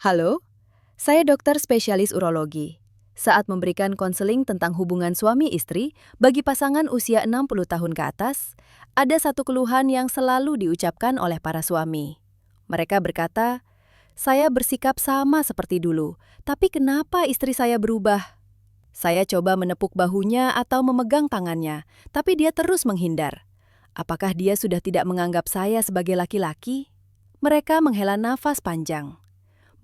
Halo, saya dokter spesialis urologi. Saat memberikan konseling tentang hubungan suami istri bagi pasangan usia 60 tahun ke atas, ada satu keluhan yang selalu diucapkan oleh para suami. Mereka berkata, "Saya bersikap sama seperti dulu, tapi kenapa istri saya berubah? Saya coba menepuk bahunya atau memegang tangannya, tapi dia terus menghindar. Apakah dia sudah tidak menganggap saya sebagai laki-laki?" Mereka menghela nafas panjang.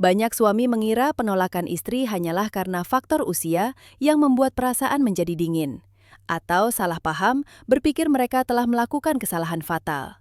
Banyak suami mengira penolakan istri hanyalah karena faktor usia yang membuat perasaan menjadi dingin. Atau salah paham, berpikir mereka telah melakukan kesalahan fatal.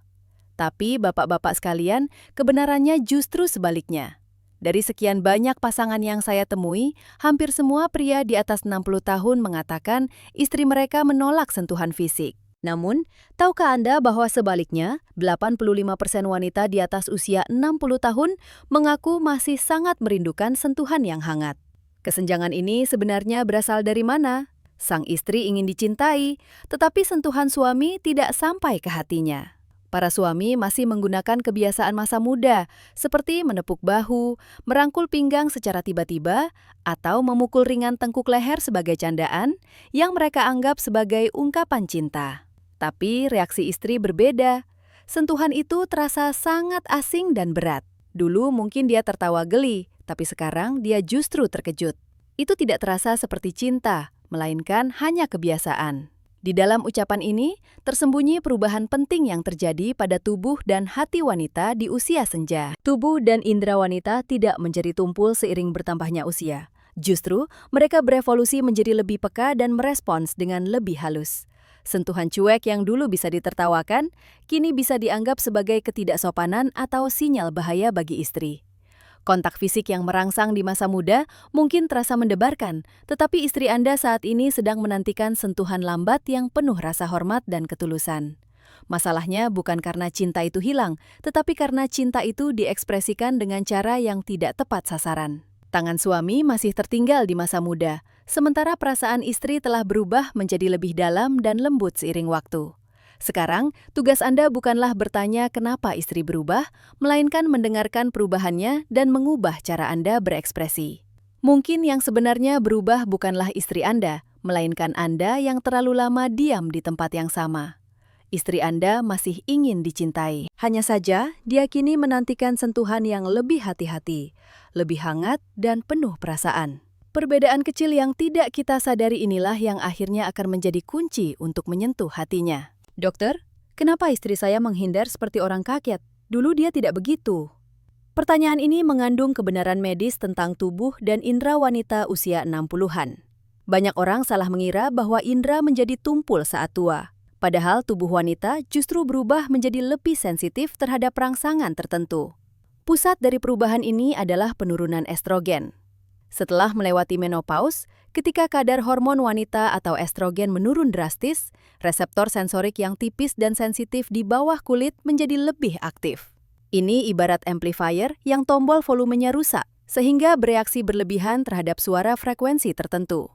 Tapi bapak-bapak sekalian, kebenarannya justru sebaliknya. Dari sekian banyak pasangan yang saya temui, hampir semua pria di atas 60 tahun mengatakan istri mereka menolak sentuhan fisik. Namun, tahukah Anda bahwa sebaliknya, 85% wanita di atas usia 60 tahun mengaku masih sangat merindukan sentuhan yang hangat. Kesenjangan ini sebenarnya berasal dari mana? Sang istri ingin dicintai, tetapi sentuhan suami tidak sampai ke hatinya. Para suami masih menggunakan kebiasaan masa muda, seperti menepuk bahu, merangkul pinggang secara tiba-tiba, atau memukul ringan tengkuk leher sebagai candaan yang mereka anggap sebagai ungkapan cinta. Tapi reaksi istri berbeda. Sentuhan itu terasa sangat asing dan berat. Dulu mungkin dia tertawa geli, tapi sekarang dia justru terkejut. Itu tidak terasa seperti cinta, melainkan hanya kebiasaan. Di dalam ucapan ini, tersembunyi perubahan penting yang terjadi pada tubuh dan hati wanita di usia senja. Tubuh dan indera wanita tidak menjadi tumpul seiring bertambahnya usia. Justru, mereka berevolusi menjadi lebih peka dan merespons dengan lebih halus. Sentuhan cuek yang dulu bisa ditertawakan, kini bisa dianggap sebagai ketidaksopanan atau sinyal bahaya bagi istri. Kontak fisik yang merangsang di masa muda mungkin terasa mendebarkan, tetapi istri Anda saat ini sedang menantikan sentuhan lambat yang penuh rasa hormat dan ketulusan. Masalahnya bukan karena cinta itu hilang, tetapi karena cinta itu diekspresikan dengan cara yang tidak tepat sasaran. Tangan suami masih tertinggal di masa muda, sementara perasaan istri telah berubah menjadi lebih dalam dan lembut seiring waktu. Sekarang, tugas Anda bukanlah bertanya kenapa istri berubah, melainkan mendengarkan perubahannya dan mengubah cara Anda berekspresi. Mungkin yang sebenarnya berubah bukanlah istri Anda, melainkan Anda yang terlalu lama diam di tempat yang sama. Istri Anda masih ingin dicintai. Hanya saja, dia kini menantikan sentuhan yang lebih hati-hati, lebih hangat, dan penuh perasaan. Perbedaan kecil yang tidak kita sadari inilah yang akhirnya akan menjadi kunci untuk menyentuh hatinya. "Dokter, kenapa istri saya menghindar seperti orang kaget? Dulu dia tidak begitu." Pertanyaan ini mengandung kebenaran medis tentang tubuh dan indera wanita usia 60-an. Banyak orang salah mengira bahwa indera menjadi tumpul saat tua. Padahal tubuh wanita justru berubah menjadi lebih sensitif terhadap rangsangan tertentu. Pusat dari perubahan ini adalah penurunan estrogen. Setelah melewati menopause, ketika kadar hormon wanita atau estrogen menurun drastis, reseptor sensorik yang tipis dan sensitif di bawah kulit menjadi lebih aktif. Ini ibarat amplifier yang tombol volumenya rusak, sehingga bereaksi berlebihan terhadap suara frekuensi tertentu.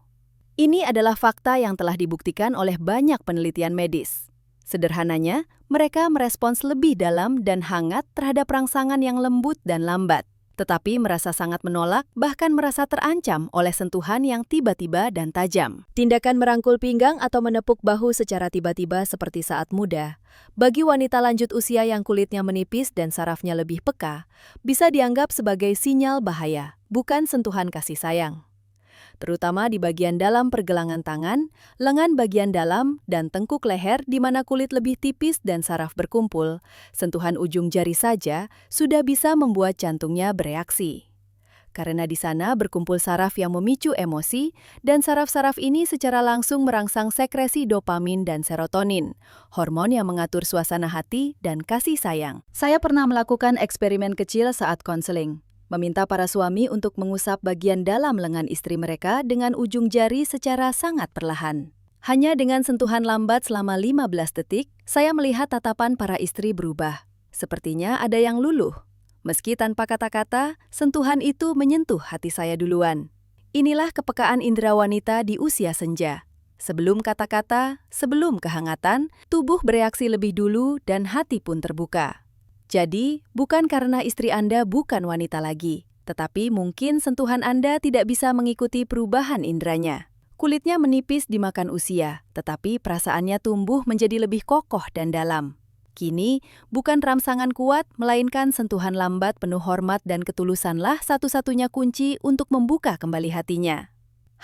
Ini adalah fakta yang telah dibuktikan oleh banyak penelitian medis. Sederhananya, mereka merespons lebih dalam dan hangat terhadap rangsangan yang lembut dan lambat, tetapi merasa sangat menolak, bahkan merasa terancam oleh sentuhan yang tiba-tiba dan tajam. Tindakan merangkul pinggang atau menepuk bahu secara tiba-tiba seperti saat muda, bagi wanita lanjut usia yang kulitnya menipis dan sarafnya lebih peka, bisa dianggap sebagai sinyal bahaya, bukan sentuhan kasih sayang. Terutama di bagian dalam pergelangan tangan, lengan bagian dalam, dan tengkuk leher di mana kulit lebih tipis dan saraf berkumpul, sentuhan ujung jari saja sudah bisa membuat jantungnya bereaksi. Karena di sana berkumpul saraf yang memicu emosi, dan saraf-saraf ini secara langsung merangsang sekresi dopamin dan serotonin, hormon yang mengatur suasana hati dan kasih sayang. Saya pernah melakukan eksperimen kecil saat konseling. Meminta para suami untuk mengusap bagian dalam lengan istri mereka dengan ujung jari secara sangat perlahan. Hanya dengan sentuhan lambat selama 15 detik, saya melihat tatapan para istri berubah. Sepertinya ada yang luluh. Meski tanpa kata-kata, sentuhan itu menyentuh hati saya duluan. Inilah kepekaan indera wanita di usia senja. Sebelum kata-kata, sebelum kehangatan, tubuh bereaksi lebih dulu dan hati pun terbuka. Jadi, bukan karena istri Anda bukan wanita lagi, Tetapi mungkin sentuhan Anda tidak bisa mengikuti perubahan inderanya. Kulitnya menipis dimakan usia, tetapi perasaannya tumbuh menjadi lebih kokoh dan dalam. Kini, bukan rangsangan kuat, melainkan sentuhan lambat penuh hormat dan ketulusanlah satu-satunya kunci untuk membuka kembali hatinya.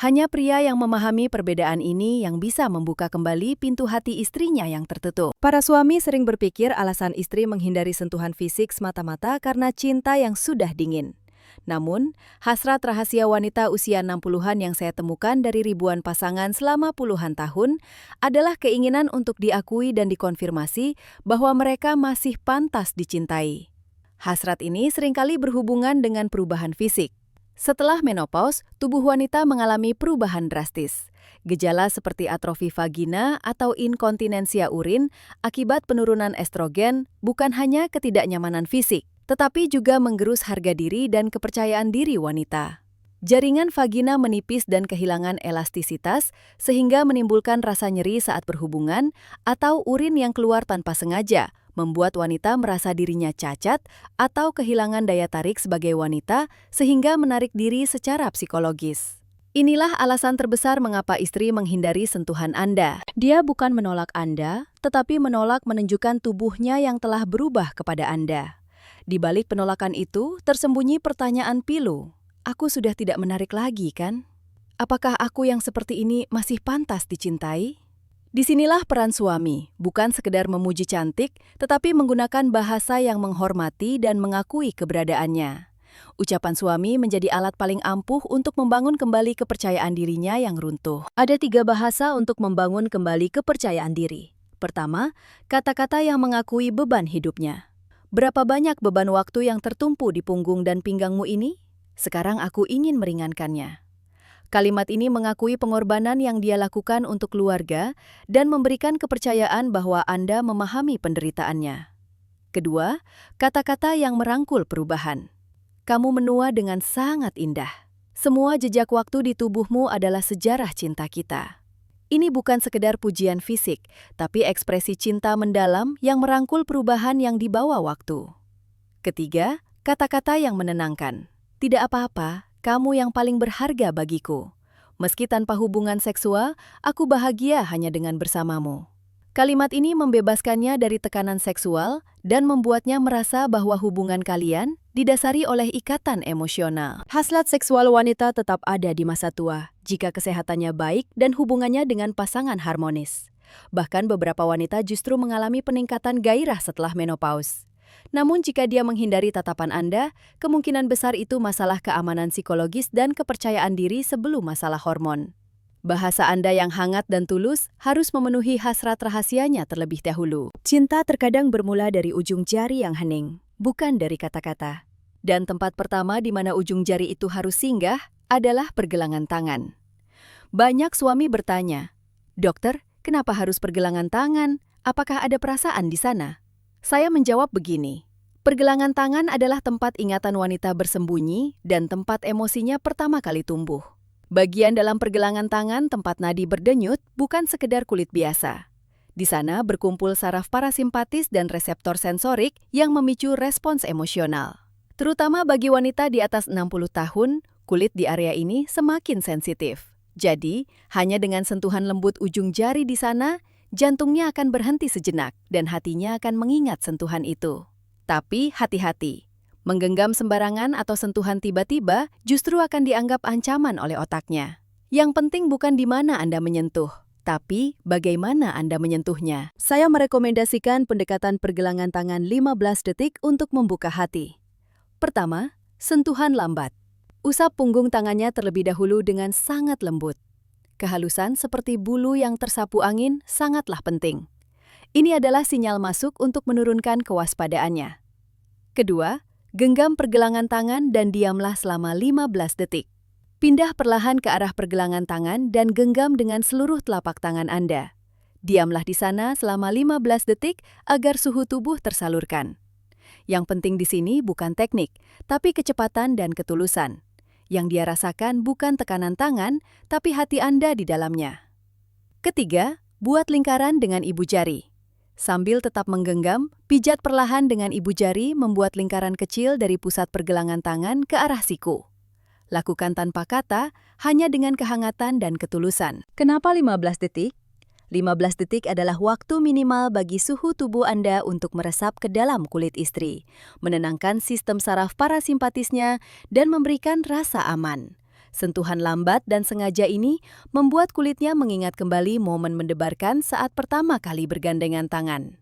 Hanya pria yang memahami perbedaan ini yang bisa membuka kembali pintu hati istrinya yang tertutup. Para suami sering berpikir alasan istri menghindari sentuhan fisik semata-mata karena cinta yang sudah dingin. Namun, hasrat rahasia wanita usia 60-an yang saya temukan dari ribuan pasangan selama puluhan tahun adalah keinginan untuk diakui dan dikonfirmasi bahwa mereka masih pantas dicintai. Hasrat ini seringkali berhubungan dengan perubahan fisik. Setelah menopause, tubuh wanita mengalami perubahan drastis. Gejala seperti atrofi vagina atau inkontinensia urin akibat penurunan estrogen bukan hanya ketidaknyamanan fisik, tetapi juga menggerus harga diri dan kepercayaan diri wanita. Jaringan vagina menipis dan kehilangan elastisitas sehingga menimbulkan rasa nyeri saat berhubungan atau urin yang keluar tanpa sengaja, membuat wanita merasa dirinya cacat atau kehilangan daya tarik sebagai wanita sehingga menarik diri secara psikologis. Inilah alasan terbesar mengapa istri menghindari sentuhan Anda. Dia bukan menolak Anda, tetapi menolak menunjukkan tubuhnya yang telah berubah kepada Anda. Di balik penolakan itu, tersembunyi pertanyaan pilu. Aku sudah tidak menarik lagi, kan? Apakah aku yang seperti ini masih pantas dicintai? Disinilah peran suami, bukan sekedar memuji cantik, tetapi menggunakan bahasa yang menghormati dan mengakui keberadaannya. Ucapan suami menjadi alat paling ampuh untuk membangun kembali kepercayaan dirinya yang runtuh. Ada 3 bahasa untuk membangun kembali kepercayaan diri. Pertama, kata-kata yang mengakui beban hidupnya. Berapa banyak beban waktu yang tertumpu di punggung dan pinggangmu ini? Sekarang aku ingin meringankannya. Kalimat ini mengakui pengorbanan yang dia lakukan untuk keluarga dan memberikan kepercayaan bahwa Anda memahami penderitaannya. Kedua, kata-kata yang merangkul perubahan. Kamu menua dengan sangat indah. Semua jejak waktu di tubuhmu adalah sejarah cinta kita. Ini bukan sekedar pujian fisik, tapi ekspresi cinta mendalam yang merangkul perubahan yang dibawa waktu. Ketiga, kata-kata yang menenangkan. Tidak apa-apa. Kamu yang paling berharga bagiku. Meski tanpa hubungan seksual, aku bahagia hanya dengan bersamamu. Kalimat ini membebaskannya dari tekanan seksual dan membuatnya merasa bahwa hubungan kalian didasari oleh ikatan emosional. Hasrat seksual wanita tetap ada di masa tua jika kesehatannya baik dan hubungannya dengan pasangan harmonis. Bahkan beberapa wanita justru mengalami peningkatan gairah setelah menopause. Namun jika dia menghindari tatapan Anda, kemungkinan besar itu masalah keamanan psikologis dan kepercayaan diri sebelum masalah hormon. Bahasa Anda yang hangat dan tulus harus memenuhi hasrat rahasianya terlebih dahulu. Cinta terkadang bermula dari ujung jari yang hening, bukan dari kata-kata. Dan tempat pertama di mana ujung jari itu harus singgah adalah pergelangan tangan. Banyak suami bertanya, "Dokter, kenapa harus pergelangan tangan? Apakah ada perasaan di sana?" Saya menjawab begini, pergelangan tangan adalah tempat ingatan wanita bersembunyi dan tempat emosinya pertama kali tumbuh. Bagian dalam pergelangan tangan tempat nadi berdenyut bukan sekedar kulit biasa. Di sana berkumpul saraf parasimpatis dan reseptor sensorik yang memicu respons emosional. Terutama bagi wanita di atas 60 tahun, kulit di area ini semakin sensitif. Jadi, hanya dengan sentuhan lembut ujung jari di sana, jantungnya akan berhenti sejenak dan hatinya akan mengingat sentuhan itu. Tapi hati-hati, menggenggam sembarangan atau sentuhan tiba-tiba justru akan dianggap ancaman oleh otaknya. Yang penting bukan di mana Anda menyentuh, tapi bagaimana Anda menyentuhnya. Saya merekomendasikan pendekatan pergelangan tangan 15 detik untuk membuka hati. Pertama, sentuhan lambat. Usap punggung tangannya terlebih dahulu dengan sangat lembut. Kehalusan seperti bulu yang tersapu angin sangatlah penting. Ini adalah sinyal masuk untuk menurunkan kewaspadaannya. Kedua, genggam pergelangan tangan dan diamlah selama 15 detik. Pindah perlahan ke arah pergelangan tangan dan genggam dengan seluruh telapak tangan Anda. Diamlah di sana selama 15 detik agar suhu tubuh tersalurkan. Yang penting di sini bukan teknik, tapi kecepatan dan ketulusan. Yang dia rasakan bukan tekanan tangan, tapi hati Anda di dalamnya. Ketiga, buat lingkaran dengan ibu jari. Sambil tetap menggenggam, pijat perlahan dengan ibu jari membuat lingkaran kecil dari pusat pergelangan tangan ke arah siku. Lakukan tanpa kata, hanya dengan kehangatan dan ketulusan. Kenapa 15 detik? 15 detik adalah waktu minimal bagi suhu tubuh Anda untuk meresap ke dalam kulit istri, menenangkan sistem saraf parasimpatisnya, dan memberikan rasa aman. Sentuhan lambat dan sengaja ini membuat kulitnya mengingat kembali momen mendebarkan saat pertama kali bergandengan tangan.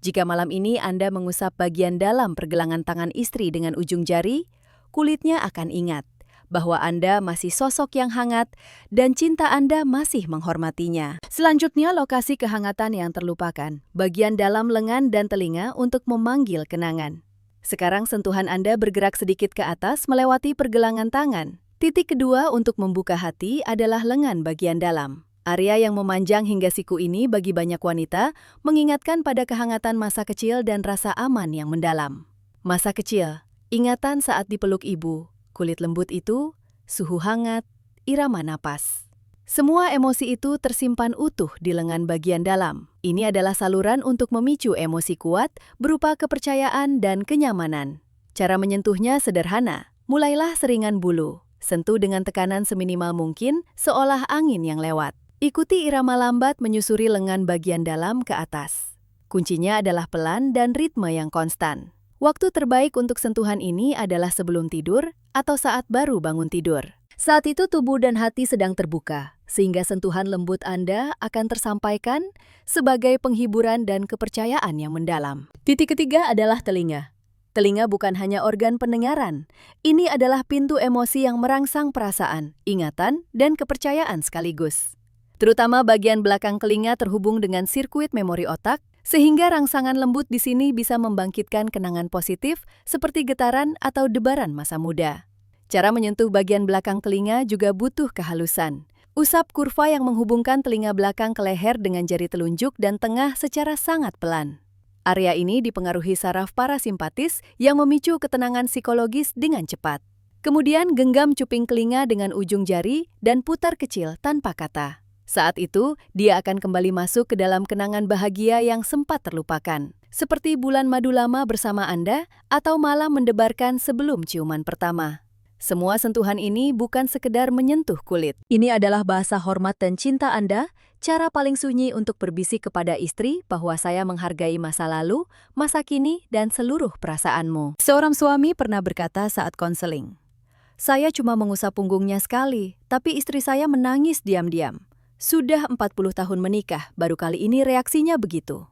Jika malam ini Anda mengusap bagian dalam pergelangan tangan istri dengan ujung jari, kulitnya akan ingat bahwa Anda masih sosok yang hangat dan cinta Anda masih menghormatinya. Selanjutnya, lokasi kehangatan yang terlupakan, bagian dalam lengan dan telinga untuk memanggil kenangan. Sekarang sentuhan Anda bergerak sedikit ke atas melewati pergelangan tangan. Titik kedua untuk membuka hati adalah lengan bagian dalam. Area yang memanjang hingga siku ini bagi banyak wanita mengingatkan pada kehangatan masa kecil dan rasa aman yang mendalam. Masa kecil, ingatan saat dipeluk ibu, kulit lembut itu, suhu hangat, irama napas. Semua emosi itu tersimpan utuh di lengan bagian dalam. Ini adalah saluran untuk memicu emosi kuat berupa kepercayaan dan kenyamanan. Cara menyentuhnya sederhana. Mulailah seringan bulu. Sentuh dengan tekanan seminimal mungkin, seolah angin yang lewat. Ikuti irama lambat menyusuri lengan bagian dalam ke atas. Kuncinya adalah pelan dan ritme yang konstan. Waktu terbaik untuk sentuhan ini adalah sebelum tidur atau saat baru bangun tidur. Saat itu tubuh dan hati sedang terbuka, sehingga sentuhan lembut Anda akan tersampaikan sebagai penghiburan dan kepercayaan yang mendalam. Titik ketiga adalah telinga. Telinga bukan hanya organ pendengaran. Ini adalah pintu emosi yang merangsang perasaan, ingatan, dan kepercayaan sekaligus. Terutama bagian belakang telinga terhubung dengan sirkuit memori otak, sehingga rangsangan lembut di sini bisa membangkitkan kenangan positif seperti getaran atau debaran masa muda. Cara menyentuh bagian belakang telinga juga butuh kehalusan. Usap kurva yang menghubungkan telinga belakang ke leher dengan jari telunjuk dan tengah secara sangat pelan. Area ini dipengaruhi saraf parasimpatis yang memicu ketenangan psikologis dengan cepat. Kemudian genggam cuping telinga dengan ujung jari dan putar kecil tanpa kata. Saat itu, dia akan kembali masuk ke dalam kenangan bahagia yang sempat terlupakan. Seperti bulan madu lama bersama Anda atau malam mendebarkan sebelum ciuman pertama. Semua sentuhan ini bukan sekedar menyentuh kulit. Ini adalah bahasa hormat dan cinta Anda, cara paling sunyi untuk berbisik kepada istri bahwa saya menghargai masa lalu, masa kini, dan seluruh perasaanmu. Seorang suami pernah berkata saat konseling, "Saya cuma mengusap punggungnya sekali, tapi istri saya menangis diam-diam. Sudah 40 tahun menikah, baru kali ini reaksinya begitu."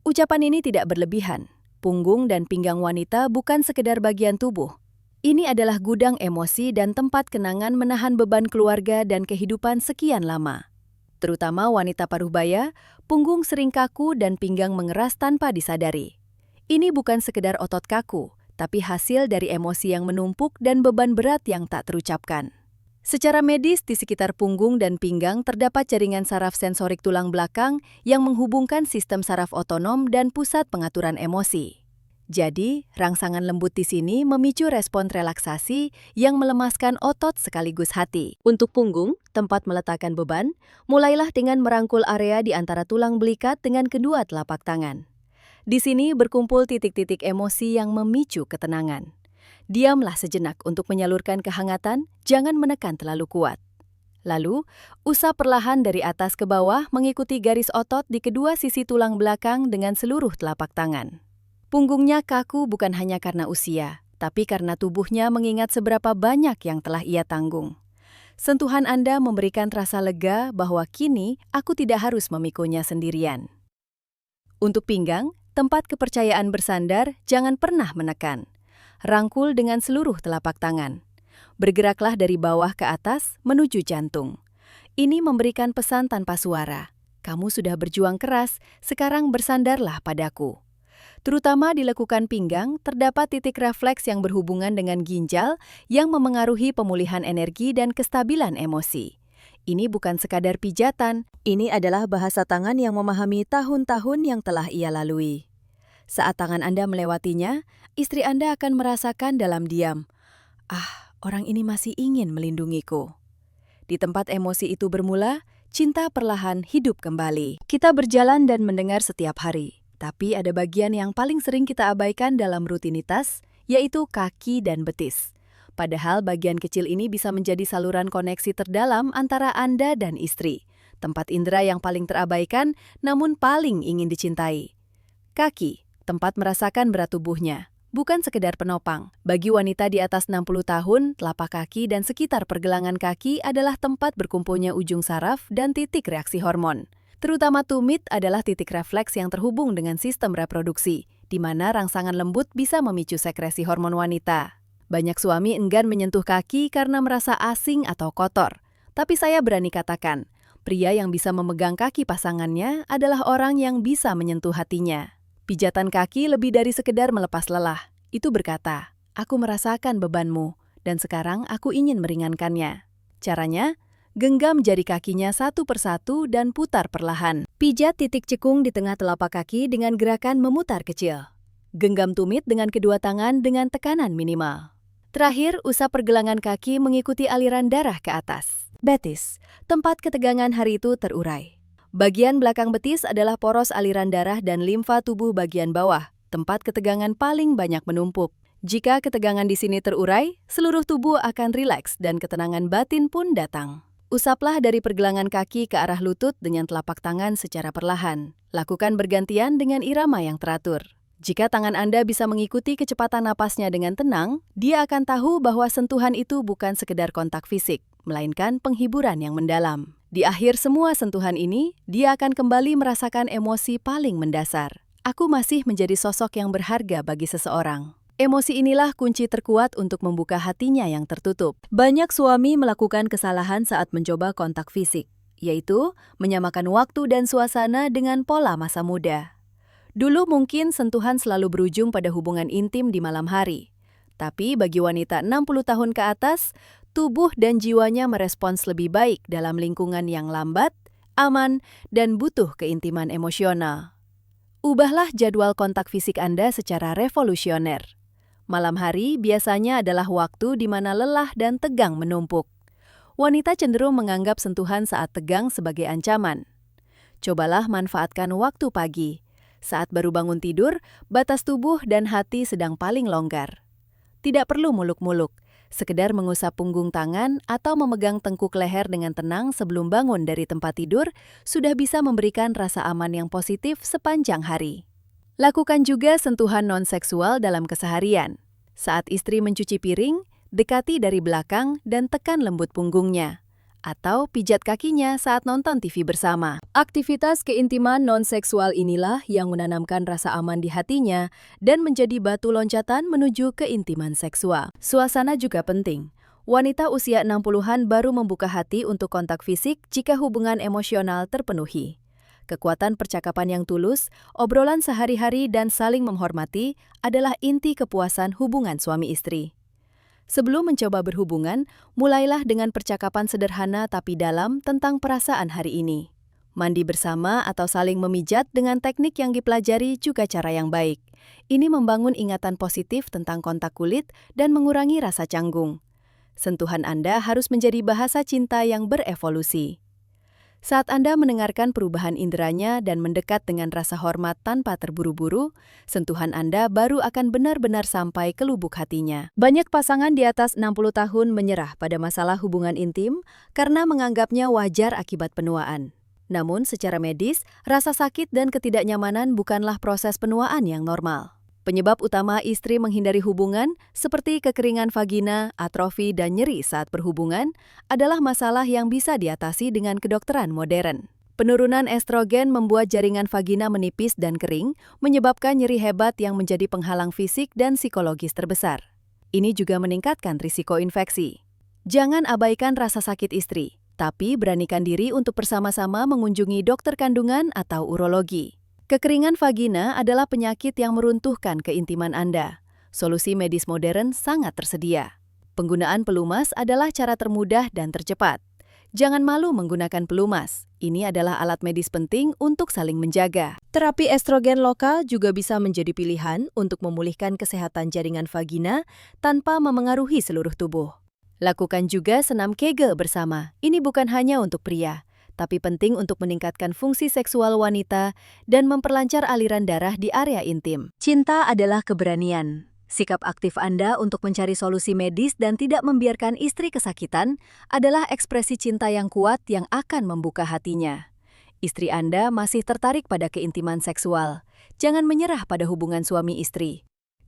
Ucapan ini tidak berlebihan. Punggung dan pinggang wanita bukan sekedar bagian tubuh. Ini adalah gudang emosi dan tempat kenangan menahan beban keluarga dan kehidupan sekian lama. Terutama wanita paruh baya, punggung sering kaku dan pinggang mengeras tanpa disadari. Ini bukan sekedar otot kaku, tapi hasil dari emosi yang menumpuk dan beban berat yang tak terucapkan. Secara medis, di sekitar punggung dan pinggang terdapat jaringan saraf sensorik tulang belakang yang menghubungkan sistem saraf otonom dan pusat pengaturan emosi. Jadi, rangsangan lembut di sini memicu respon relaksasi yang melemaskan otot sekaligus hati. Untuk punggung, tempat meletakkan beban, mulailah dengan merangkul area di antara tulang belikat dengan kedua telapak tangan. Di sini berkumpul titik-titik emosi yang memicu ketenangan. Diamlah sejenak untuk menyalurkan kehangatan, jangan menekan terlalu kuat. Lalu, usap perlahan dari atas ke bawah mengikuti garis otot di kedua sisi tulang belakang dengan seluruh telapak tangan. Punggungnya kaku bukan hanya karena usia, tapi karena tubuhnya mengingat seberapa banyak yang telah ia tanggung. Sentuhan Anda memberikan rasa lega bahwa kini aku tidak harus memikunya sendirian. Untuk pinggang, tempat kepercayaan bersandar, jangan pernah menekan. Rangkul dengan seluruh telapak tangan. Bergeraklah dari bawah ke atas menuju jantung. Ini memberikan pesan tanpa suara. Kamu sudah berjuang keras, sekarang bersandarlah padaku. Terutama di lekukan pinggang, terdapat titik refleks yang berhubungan dengan ginjal yang memengaruhi pemulihan energi dan kestabilan emosi. Ini bukan sekadar pijatan, ini adalah bahasa tangan yang memahami tahun-tahun yang telah ia lalui. Saat tangan Anda melewatinya, istri Anda akan merasakan dalam diam, "Ah, orang ini masih ingin melindungiku." Di tempat emosi itu bermula, cinta perlahan hidup kembali. Kita berjalan dan mendengar setiap hari, tapi ada bagian yang paling sering kita abaikan dalam rutinitas, yaitu kaki dan betis. Padahal bagian kecil ini bisa menjadi saluran koneksi terdalam antara Anda dan istri. Tempat indera yang paling terabaikan, namun paling ingin dicintai. Kaki, tempat merasakan berat tubuhnya. Bukan sekedar penopang. Bagi wanita di atas 60 tahun, telapak kaki dan sekitar pergelangan kaki adalah tempat berkumpulnya ujung saraf dan titik reaksi hormon. Terutama tumit adalah titik refleks yang terhubung dengan sistem reproduksi, di mana rangsangan lembut bisa memicu sekresi hormon wanita. Banyak suami enggan menyentuh kaki karena merasa asing atau kotor. Tapi saya berani katakan, pria yang bisa memegang kaki pasangannya adalah orang yang bisa menyentuh hatinya. Pijatan kaki lebih dari sekedar melepas lelah. Itu berkata, aku merasakan bebanmu, dan sekarang aku ingin meringankannya. Caranya, genggam jari kakinya satu persatu dan putar perlahan. Pijat titik cekung di tengah telapak kaki dengan gerakan memutar kecil. Genggam tumit dengan kedua tangan dengan tekanan minimal. Terakhir, usap pergelangan kaki mengikuti aliran darah ke atas. Betis, tempat ketegangan hari itu terurai. Bagian belakang betis adalah poros aliran darah dan limfa tubuh bagian bawah, tempat ketegangan paling banyak menumpuk. Jika ketegangan di sini terurai, seluruh tubuh akan rileks dan ketenangan batin pun datang. Usaplah dari pergelangan kaki ke arah lutut dengan telapak tangan secara perlahan. Lakukan bergantian dengan irama yang teratur. Jika tangan Anda bisa mengikuti kecepatan napasnya dengan tenang, dia akan tahu bahwa sentuhan itu bukan sekedar kontak fisik, melainkan penghiburan yang mendalam. Di akhir semua sentuhan ini, dia akan kembali merasakan emosi paling mendasar. Aku masih menjadi sosok yang berharga bagi seseorang. Emosi inilah kunci terkuat untuk membuka hatinya yang tertutup. Banyak suami melakukan kesalahan saat mencoba kontak fisik, yaitu menyamakan waktu dan suasana dengan pola masa muda. Dulu mungkin sentuhan selalu berujung pada hubungan intim di malam hari. Tapi bagi wanita 60 tahun ke atas, tubuh dan jiwanya merespons lebih baik dalam lingkungan yang lambat, aman, dan butuh keintiman emosional. Ubahlah jadwal kontak fisik Anda secara revolusioner. Malam hari biasanya adalah waktu di mana lelah dan tegang menumpuk. Wanita cenderung menganggap sentuhan saat tegang sebagai ancaman. Cobalah manfaatkan waktu pagi. Saat baru bangun tidur, batas tubuh dan hati sedang paling longgar. Tidak perlu muluk-muluk, sekedar mengusap punggung tangan atau memegang tengkuk leher dengan tenang sebelum bangun dari tempat tidur sudah bisa memberikan rasa aman yang positif sepanjang hari. Lakukan juga sentuhan non-seksual dalam keseharian. Saat istri mencuci piring, dekati dari belakang dan tekan lembut punggungnya. Atau pijat kakinya saat nonton TV bersama. Aktivitas keintiman non-seksual inilah yang menanamkan rasa aman di hatinya dan menjadi batu loncatan menuju keintiman seksual. Suasana juga penting. Wanita usia 60-an baru membuka hati untuk kontak fisik jika hubungan emosional terpenuhi. Kekuatan percakapan yang tulus, obrolan sehari-hari dan saling menghormati adalah inti kepuasan hubungan suami istri. Sebelum mencoba berhubungan, mulailah dengan percakapan sederhana tapi dalam tentang perasaan hari ini. Mandi bersama atau saling memijat dengan teknik yang dipelajari juga cara yang baik. Ini membangun ingatan positif tentang kontak kulit dan mengurangi rasa canggung. Sentuhan Anda harus menjadi bahasa cinta yang berevolusi. Saat Anda mendengarkan perubahan inderanya dan mendekat dengan rasa hormat tanpa terburu-buru, sentuhan Anda baru akan benar-benar sampai ke lubuk hatinya. Banyak pasangan di atas 60 tahun menyerah pada masalah hubungan intim karena menganggapnya wajar akibat penuaan. Namun secara medis, rasa sakit dan ketidaknyamanan bukanlah proses penuaan yang normal. Penyebab utama istri menghindari hubungan, seperti kekeringan vagina, atrofi, dan nyeri saat berhubungan, adalah masalah yang bisa diatasi dengan kedokteran modern. Penurunan estrogen membuat jaringan vagina menipis dan kering, menyebabkan nyeri hebat yang menjadi penghalang fisik dan psikologis terbesar. Ini juga meningkatkan risiko infeksi. Jangan abaikan rasa sakit istri, tapi beranikan diri untuk bersama-sama mengunjungi dokter kandungan atau urologi. Kekeringan vagina adalah penyakit yang meruntuhkan keintiman Anda. Solusi medis modern sangat tersedia. Penggunaan pelumas adalah cara termudah dan tercepat. Jangan malu menggunakan pelumas. Ini adalah alat medis penting untuk saling menjaga. Terapi estrogen lokal juga bisa menjadi pilihan untuk memulihkan kesehatan jaringan vagina tanpa memengaruhi seluruh tubuh. Lakukan juga senam Kegel bersama. Ini bukan hanya untuk pria, tapi penting untuk meningkatkan fungsi seksual wanita dan memperlancar aliran darah di area intim. Cinta adalah keberanian. Sikap aktif Anda untuk mencari solusi medis dan tidak membiarkan istri kesakitan adalah ekspresi cinta yang kuat yang akan membuka hatinya. Istri Anda masih tertarik pada keintiman seksual. Jangan menyerah pada hubungan suami istri.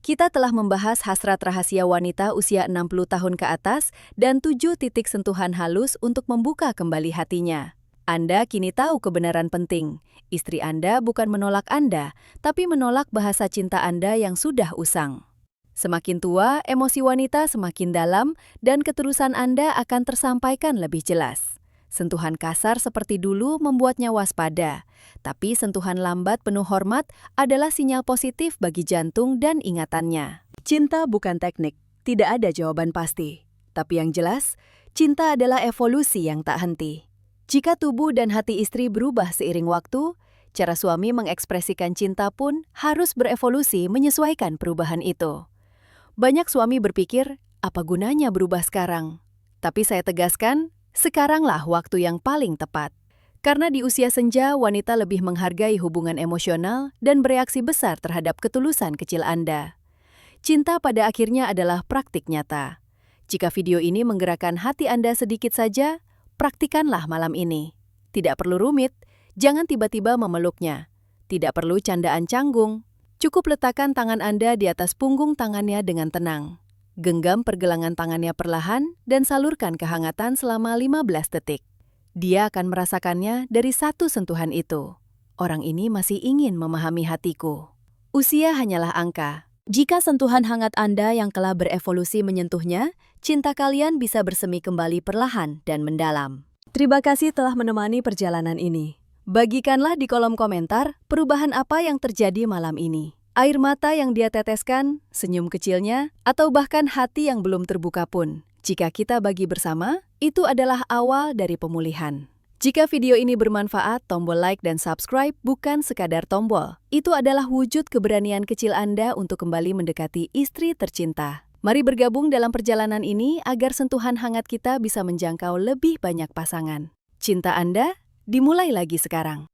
Kita telah membahas hasrat rahasia wanita usia 60 tahun ke atas dan 7 titik sentuhan halus untuk membuka kembali hatinya. Anda kini tahu kebenaran penting. Istri Anda bukan menolak Anda, tapi menolak bahasa cinta Anda yang sudah usang. Semakin tua, emosi wanita semakin dalam dan keterusan Anda akan tersampaikan lebih jelas. Sentuhan kasar seperti dulu membuatnya waspada, tapi sentuhan lambat penuh hormat adalah sinyal positif bagi jantung dan ingatannya. Cinta bukan teknik, tidak ada jawaban pasti. Tapi yang jelas, cinta adalah evolusi yang tak henti. Jika tubuh dan hati istri berubah seiring waktu, cara suami mengekspresikan cinta pun harus berevolusi menyesuaikan perubahan itu. Banyak suami berpikir, apa gunanya berubah sekarang? Tapi saya tegaskan, sekaranglah waktu yang paling tepat. Karena di usia senja, wanita lebih menghargai hubungan emosional dan bereaksi besar terhadap ketulusan kecil Anda. Cinta pada akhirnya adalah praktik nyata. Jika video ini menggerakkan hati Anda sedikit saja, praktikanlah malam ini. Tidak perlu rumit, jangan tiba-tiba memeluknya. Tidak perlu candaan canggung. Cukup letakkan tangan Anda di atas punggung tangannya dengan tenang. Genggam pergelangan tangannya perlahan dan salurkan kehangatan selama 15 detik. Dia akan merasakannya dari satu sentuhan itu. Orang ini masih ingin memahami hatiku. Usia hanyalah angka. Jika sentuhan hangat Anda yang telah berevolusi menyentuhnya, cinta kalian bisa bersemi kembali perlahan dan mendalam. Terima kasih telah menemani perjalanan ini. Bagikanlah di kolom komentar perubahan apa yang terjadi malam ini. Air mata yang dia teteskan, senyum kecilnya, atau bahkan hati yang belum terbuka pun. Jika kita bagi bersama, itu adalah awal dari pemulihan. Jika video ini bermanfaat, tombol like dan subscribe bukan sekadar tombol. Itu adalah wujud keberanian kecil Anda untuk kembali mendekati istri tercinta. Mari bergabung dalam perjalanan ini agar sentuhan hangat kita bisa menjangkau lebih banyak pasangan. Cinta Anda dimulai lagi sekarang.